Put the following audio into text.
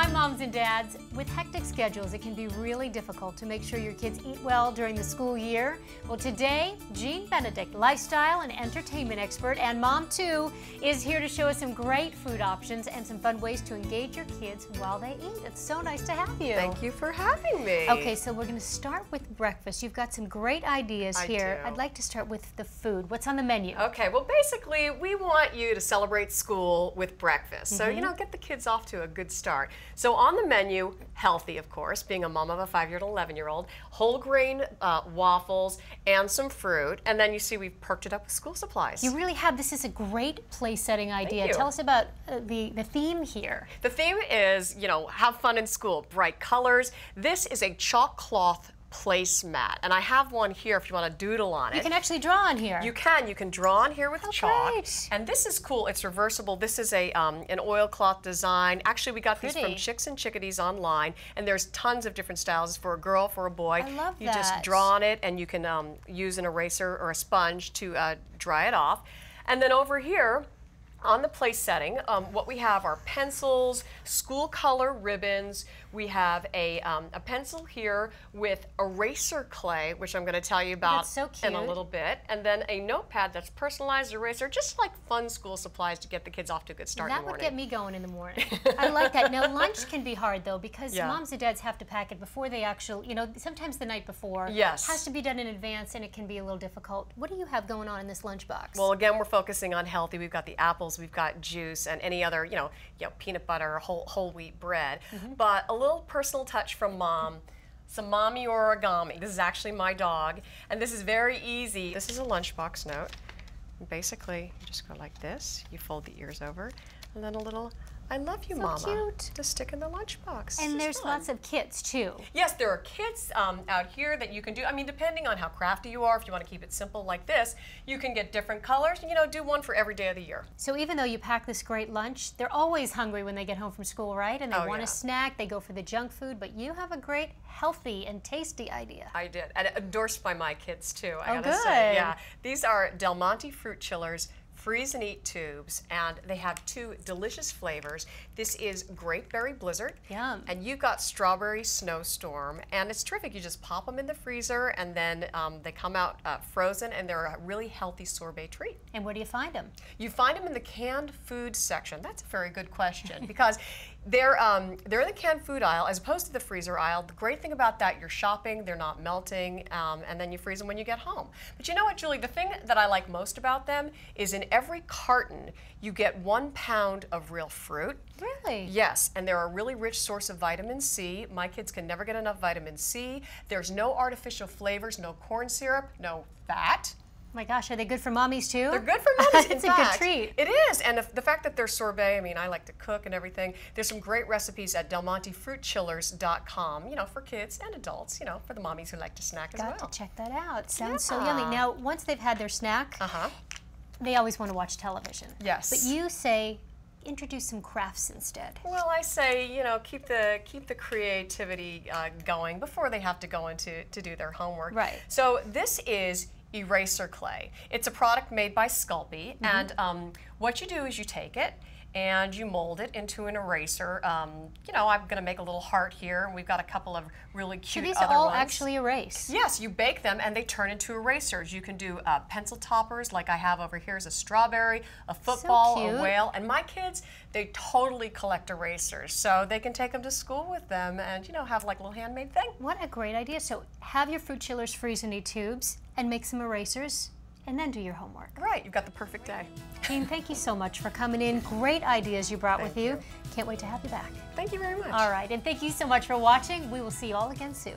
Hi, moms and dads. With hectic schedules, it can be really difficult to make sure your kids eat well during the school year. Well, today, Jeanne Benedict, lifestyle and entertainment expert, and mom too, is here to show us some great food options and some fun ways to engage your kids while they eat. It's so nice to have you. Thank you for having me. Okay, so we're going to start with breakfast. You've got some great ideas here. I do. I'd like to start with the food. What's on the menu? Okay, well, basically, we want you to celebrate school with breakfast. So, get the kids off to a good start. So on the menu, healthy, of course, being a mom of a 5-year-old and 11-year-old, whole grain waffles and some fruit. And then you see we've perked it up with school supplies. You really have. This is a great place setting idea. Thank you. Tell us about the theme here. The theme is, have fun in school, bright colors. This is a chalk cloth placemat, and I have one here if you want to doodle on it. You can actually draw on here. You can draw on here with chalk. Great. And this is cool. It's reversible. This is a an oilcloth design. Actually, we got these from Chicks and Chickadees online, and there's tons of different styles for a girl, for a boy. I love you that. just draw on it, and you can use an eraser or a sponge to dry it off. And then over here, on the place setting, what we have are pencils, school color ribbons. We have a pencil here with eraser clay, which I'm going to tell you about in a little bit, and then a notepad that's personalized eraser, just like fun school supplies to get the kids off to a good start in the morning. That would get me going in the morning. I like that. Now, lunch can be hard, though, because moms and dads have to pack it before they actually, sometimes the night before. Yes. Has to be done in advance, and it can be a little difficult. What do you have going on in this lunchbox? Well, again, we're focusing on healthy. We've got the apples, we've got juice, and any other, peanut butter, whole wheat bread. But a little personal touch from mom, some mommy origami. This is actually my dog, and this is very easy. This is a lunchbox note. Basically, you just go like this, you fold the ears over, and then a little "I love you, Mama," cute. to stick in the lunchbox. And there's lots of kits, too. Yes, there are kits out here that you can do. I mean, depending on how crafty you are, if you want to keep it simple like this, you can get different colors, do one for every day of the year. So even though you pack this great lunch, they're always hungry when they get home from school, right? And they want a snack, they go for the junk food, but you have a great healthy and tasty idea. I did, and endorsed by my kids, too, I gotta good. say. Yeah, these are Monte fruit chillers, freeze and eat tubes, and they have 2 delicious flavors. This is Grape Berry Blizzard. Yum. And you've got Strawberry Snowstorm, and it's terrific. You just pop them in the freezer, and then they come out frozen, and they're a really healthy sorbet treat. And where do you find them? You find them in the canned food section. That's a very good question, because they're in the canned food aisle as opposed to the freezer aisle. The great thing about that, you're shopping, they're not melting, and then you freeze them when you get home. But you know what, Julie, the thing that I like most about them is in every carton you get 1 pound of real fruit. Really? Yes, and they're a really rich source of vitamin C. My kids can never get enough vitamin C. There's no artificial flavors, no corn syrup, no fat. My gosh, are they good for mommies too? They're good for mommies. It's a good treat. It is, and the fact that they're sorbet, I mean, I like to cook and everything. There's some great recipes at DelMonteFruitChillers.com, for kids and adults, for the mommies who like to snack as well. Got to check that out. Sounds so yummy. Now, once they've had their snack, they always want to watch television. Yes. But you say, introduce some crafts instead. Well, I say, keep the creativity going before they have to go in to do their homework. Right. So this is eraser clay. It's a product made by Sculpey, and what you do is you take it and you mold it into an eraser. I'm going to make a little heart here, and we've got a couple of really cute other ones. So these all actually erase? Yes, you bake them and they turn into erasers. You can do pencil toppers like I have over here is a strawberry, a football, a whale, and my kids, they totally collect erasers. So they can take them to school with them and, have like a little handmade thing. What a great idea. So have your fruit chillers freeze and eat tubes and make some erasers, and then do your homework. Right, you've got the perfect day. Jeanne, thank you so much for coming in. Great ideas you brought with you. Can't wait to have you back. Thank you very much. All right, and thank you so much for watching. We will see you all again soon.